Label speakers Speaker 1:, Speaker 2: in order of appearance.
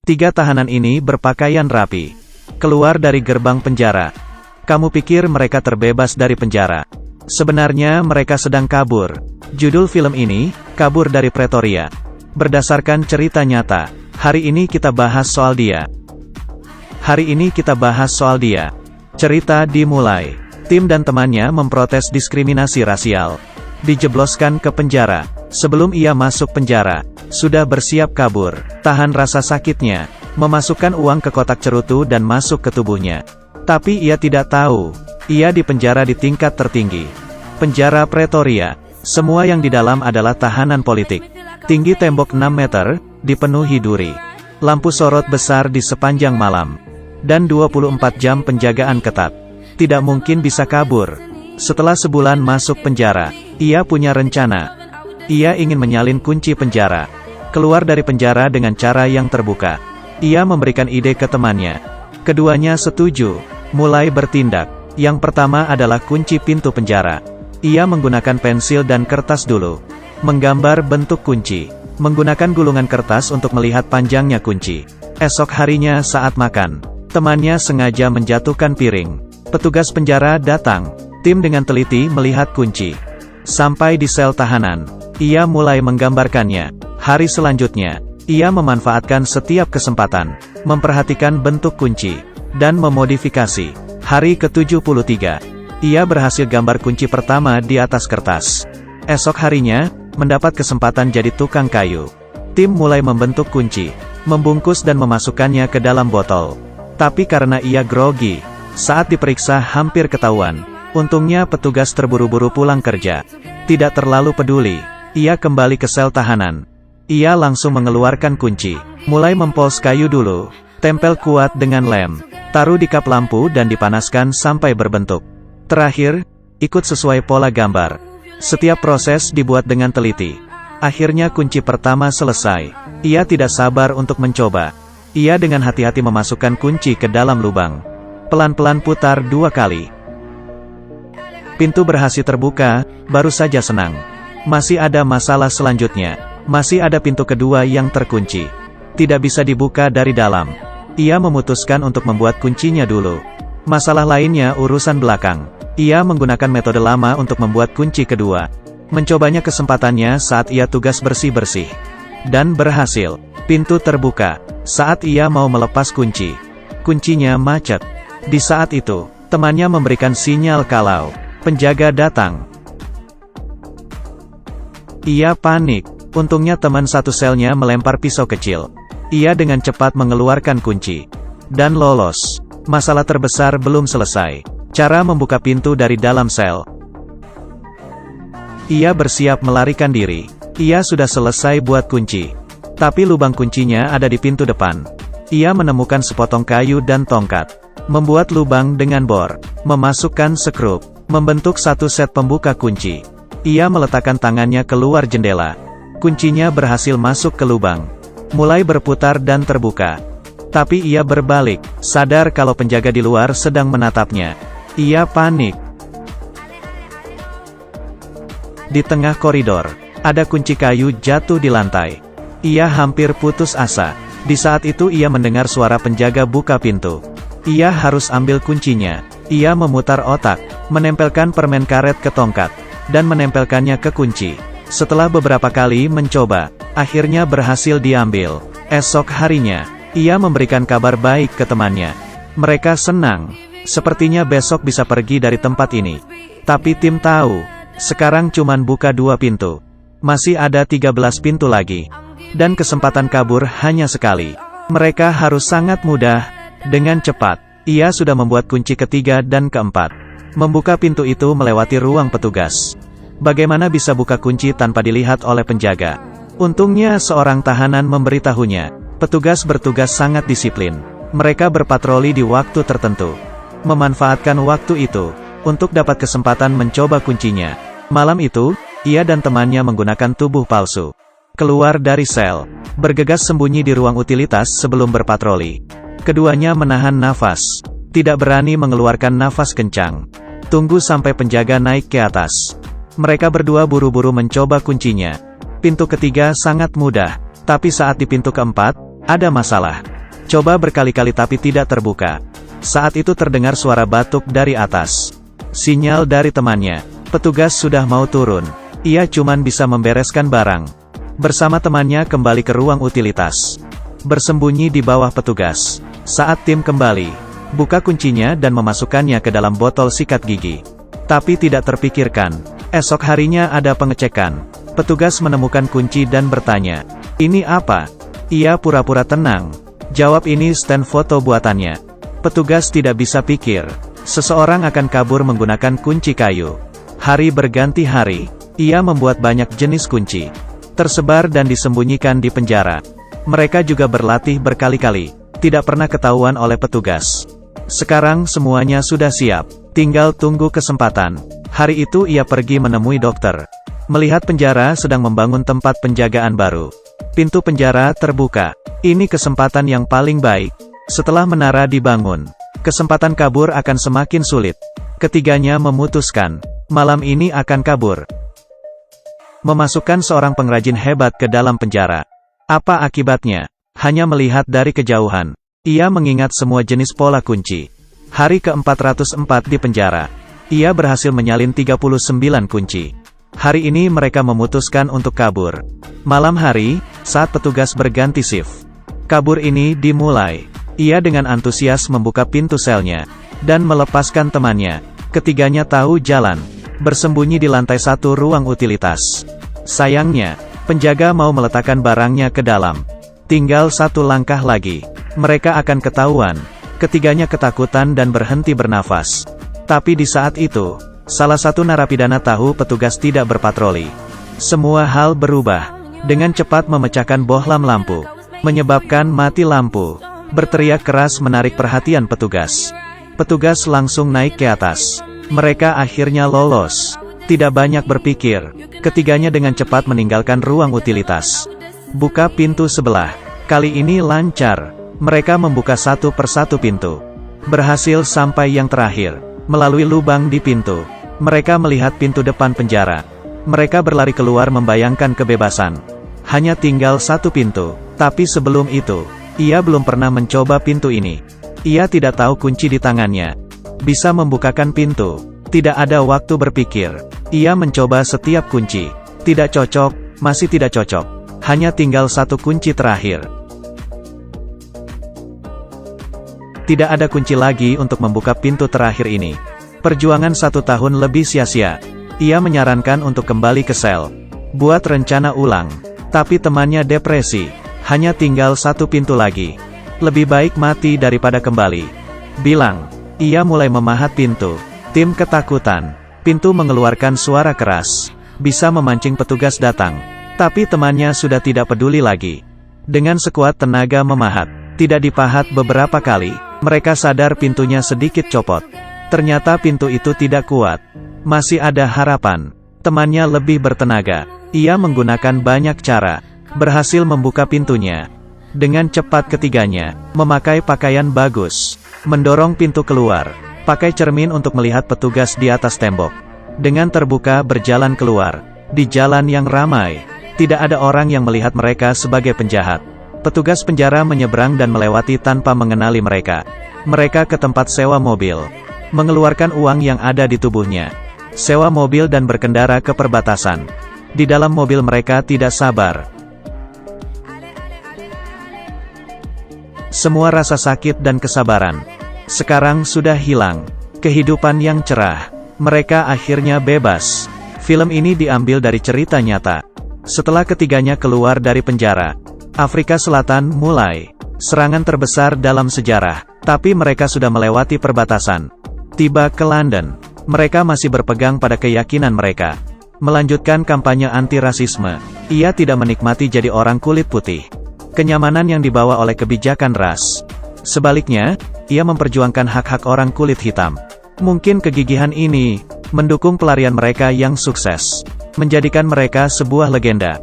Speaker 1: Tiga tahanan ini berpakaian rapi. Keluar dari gerbang penjara. Kamu pikir mereka terbebas dari penjara? Sebenarnya mereka sedang kabur. Judul film ini, Kabur dari Pretoria. Berdasarkan cerita nyata. Hari ini kita bahas soal dia. Cerita dimulai. Tim dan temannya memprotes diskriminasi rasial. Dijebloskan ke penjara. Sebelum ia masuk penjara, sudah bersiap kabur. Tahan rasa sakitnya. Memasukkan uang ke kotak cerutu dan masuk ke tubuhnya. Tapi ia tidak tahu, ia dipenjara di tingkat tertinggi. Penjara Pretoria. Semua yang di dalam adalah tahanan politik. Tinggi tembok 6 meter, dipenuhi duri. Lampu sorot besar di sepanjang malam. Dan 24 jam penjagaan ketat. Tidak mungkin bisa kabur. Setelah sebulan masuk penjara, ia punya rencana. Ia ingin menyalin kunci penjara. Keluar dari penjara dengan cara yang terbuka. Ia memberikan ide ke temannya. Keduanya setuju, mulai bertindak. Yang pertama adalah kunci pintu penjara. Ia menggunakan pensil dan kertas dulu. Menggambar bentuk kunci. Menggunakan gulungan kertas untuk melihat panjangnya kunci. Esok harinya saat makan, temannya sengaja menjatuhkan piring. Petugas penjara datang. Tim dengan teliti melihat kunci. Sampai di sel tahanan, ia mulai menggambarkannya. Hari selanjutnya, ia memanfaatkan setiap kesempatan, memperhatikan bentuk kunci, dan memodifikasi. Hari ke-73, ia berhasil gambar kunci pertama di atas kertas. Esok harinya, mendapat kesempatan jadi tukang kayu. Tim mulai membentuk kunci, membungkus dan memasukkannya ke dalam botol. Tapi karena ia grogi, saat diperiksa hampir ketahuan. Untungnya petugas terburu-buru pulang kerja. Tidak terlalu peduli, ia kembali ke sel tahanan. Ia langsung mengeluarkan kunci. Mulai mempols kayu dulu. Tempel kuat dengan lem. Taruh di kap lampu dan dipanaskan sampai berbentuk. Terakhir, ikut sesuai pola gambar. Setiap proses dibuat dengan teliti. Akhirnya kunci pertama selesai. Ia tidak sabar untuk mencoba. Ia dengan hati-hati memasukkan kunci ke dalam lubang. Pelan-pelan putar 2 kali. Pintu berhasil terbuka, baru saja senang. Masih ada masalah selanjutnya. Masih ada pintu kedua yang terkunci. Tidak bisa dibuka dari dalam. Ia memutuskan untuk membuat kuncinya dulu. Masalah lainnya urusan belakang. Ia menggunakan metode lama untuk membuat kunci kedua. Mencobanya kesempatannya saat ia tugas bersih-bersih. Dan berhasil. Pintu terbuka. Saat ia mau melepas kunci. Kuncinya macet. Di saat itu, temannya memberikan sinyal kalau penjaga datang. Ia panik. Untungnya teman satu selnya melempar pisau kecil. Ia dengan cepat mengeluarkan kunci. Dan lolos. Masalah terbesar belum selesai. Cara membuka pintu dari dalam sel. Ia bersiap melarikan diri. Ia sudah selesai buat kunci. Tapi lubang kuncinya ada di pintu depan. Ia menemukan sepotong kayu dan tongkat. Membuat lubang dengan bor. Memasukkan sekrup. Membentuk satu set pembuka kunci. Ia meletakkan tangannya keluar jendela. Kuncinya berhasil masuk ke lubang. Mulai berputar dan terbuka. Tapi ia berbalik, sadar kalau penjaga di luar sedang menatapnya. Ia panik. Di tengah koridor, ada kunci kayu jatuh di lantai. Ia hampir putus asa. Di saat itu ia mendengar suara penjaga buka pintu. Ia harus ambil kuncinya. Ia memutar otak, menempelkan permen karet ke tongkat, dan menempelkannya ke kunci. Setelah beberapa kali mencoba, akhirnya berhasil diambil. Esok harinya, ia memberikan kabar baik ke temannya. Mereka senang. Sepertinya besok bisa pergi dari tempat ini. Tapi tim tahu, sekarang cuman buka 2 pintu. Masih ada 13 pintu lagi. Dan kesempatan kabur hanya sekali. Mereka harus sangat mudah. Dengan cepat, ia sudah membuat kunci ketiga dan keempat. Membuka pintu itu melewati ruang petugas. Bagaimana bisa buka kunci tanpa dilihat oleh penjaga? Untungnya seorang tahanan memberitahunya. Petugas bertugas sangat disiplin. Mereka berpatroli di waktu tertentu. Memanfaatkan waktu itu, untuk dapat kesempatan mencoba kuncinya. Malam itu, ia dan temannya menggunakan tubuh palsu. Keluar dari sel. Bergegas sembunyi di ruang utilitas sebelum berpatroli. Keduanya menahan nafas. Tidak berani mengeluarkan nafas kencang. Tunggu sampai penjaga naik ke atas. Mereka berdua buru-buru mencoba kuncinya. Pintu ketiga sangat mudah. Tapi saat di pintu keempat, ada masalah. Coba berkali-kali tapi tidak terbuka. Saat itu terdengar suara batuk dari atas. Sinyal dari temannya. Petugas sudah mau turun. Ia cuman bisa membereskan barang. Bersama temannya kembali ke ruang utilitas. Bersembunyi di bawah petugas. Saat tim kembali, buka kuncinya dan memasukkannya ke dalam botol sikat gigi. Tapi tidak terpikirkan, esok harinya ada pengecekan. Petugas menemukan kunci dan bertanya, "Ini apa?" Ia pura-pura tenang. Jawab, "Ini stand foto buatannya." Petugas tidak bisa pikir, seseorang akan kabur menggunakan kunci kayu. Hari berganti hari, ia membuat banyak jenis kunci. Tersebar dan disembunyikan di penjara. Mereka juga berlatih berkali-kali, tidak pernah ketahuan oleh petugas. Sekarang semuanya sudah siap, tinggal tunggu kesempatan. Hari itu ia pergi menemui dokter. Melihat penjara sedang membangun tempat penjagaan baru. Pintu penjara terbuka. Ini kesempatan yang paling baik. Setelah menara dibangun, kesempatan kabur akan semakin sulit. Ketiganya memutuskan, malam ini akan kabur. Memasukkan seorang pengrajin hebat ke dalam penjara. Apa akibatnya? Hanya melihat dari kejauhan, ia mengingat semua jenis pola kunci. Hari ke-404 di penjara, ia berhasil menyalin 39 kunci. Hari ini mereka memutuskan untuk kabur. Malam hari, saat petugas berganti shift, kabur ini dimulai. Ia dengan antusias membuka pintu selnya, dan melepaskan temannya. Ketiganya tahu jalan, bersembunyi di lantai 1 ruang utilitas. Sayangnya, penjaga mau meletakkan barangnya ke dalam. Tinggal satu langkah lagi, mereka akan ketahuan. Ketiganya ketakutan dan berhenti bernafas. Tapi di saat itu, salah satu narapidana tahu petugas tidak berpatroli. Semua hal berubah. Dengan cepat memecahkan bohlam lampu, menyebabkan mati lampu. Berteriak keras menarik perhatian petugas. Petugas langsung naik ke atas. Mereka akhirnya lolos. Tidak banyak berpikir, ketiganya dengan cepat meninggalkan ruang utilitas. Buka pintu sebelah. Kali ini lancar. Mereka membuka satu persatu pintu. Berhasil sampai yang terakhir. Melalui lubang di pintu, mereka melihat pintu depan penjara. Mereka berlari keluar membayangkan kebebasan. Hanya tinggal satu pintu, tapi sebelum itu, ia belum pernah mencoba pintu ini. Ia tidak tahu kunci di tangannya bisa membukakan pintu. Tidak ada waktu berpikir. Ia mencoba setiap kunci. Tidak cocok, masih tidak cocok. Hanya tinggal satu kunci terakhir. Tidak ada kunci lagi untuk membuka pintu terakhir ini. Perjuangan 1 tahun lebih sia-sia. Ia menyarankan untuk kembali ke sel. Buat rencana ulang. Tapi temannya depresi. Hanya tinggal satu pintu lagi. Lebih baik mati daripada kembali. Bilang. Ia mulai memahat pintu. Tim ketakutan. Pintu mengeluarkan suara keras. Bisa memancing petugas datang. Tapi temannya sudah tidak peduli lagi. Dengan sekuat tenaga memahat. Tidak dipahat beberapa kali. Mereka sadar pintunya sedikit copot. Ternyata pintu itu tidak kuat. Masih ada harapan. Temannya lebih bertenaga. Ia menggunakan banyak cara. Berhasil membuka pintunya. Dengan cepat ketiganya, memakai pakaian bagus. Mendorong pintu keluar. Pakai cermin untuk melihat petugas di atas tembok. Dengan terbuka berjalan keluar. Di jalan yang ramai. Tidak ada orang yang melihat mereka sebagai penjahat. Petugas penjara menyeberang dan melewati tanpa mengenali mereka. Mereka ke tempat sewa mobil. Mengeluarkan uang yang ada di tubuhnya. Sewa mobil dan berkendara ke perbatasan. Di dalam mobil mereka tidak sabar. Semua rasa sakit dan kesabaran sekarang sudah hilang. Kehidupan yang cerah. Mereka akhirnya bebas. Film ini diambil dari cerita nyata. Setelah ketiganya keluar dari penjara, Afrika Selatan mulai serangan terbesar dalam sejarah. Tapi mereka sudah melewati perbatasan. Tiba ke London. Mereka masih berpegang pada keyakinan mereka. Melanjutkan kampanye anti-rasisme. Ia tidak menikmati jadi orang kulit putih. Kenyamanan yang dibawa oleh kebijakan ras. Sebaliknya, ia memperjuangkan hak-hak orang kulit hitam. Mungkin kegigihan ini mendukung pelarian mereka yang sukses. Menjadikan mereka sebuah legenda.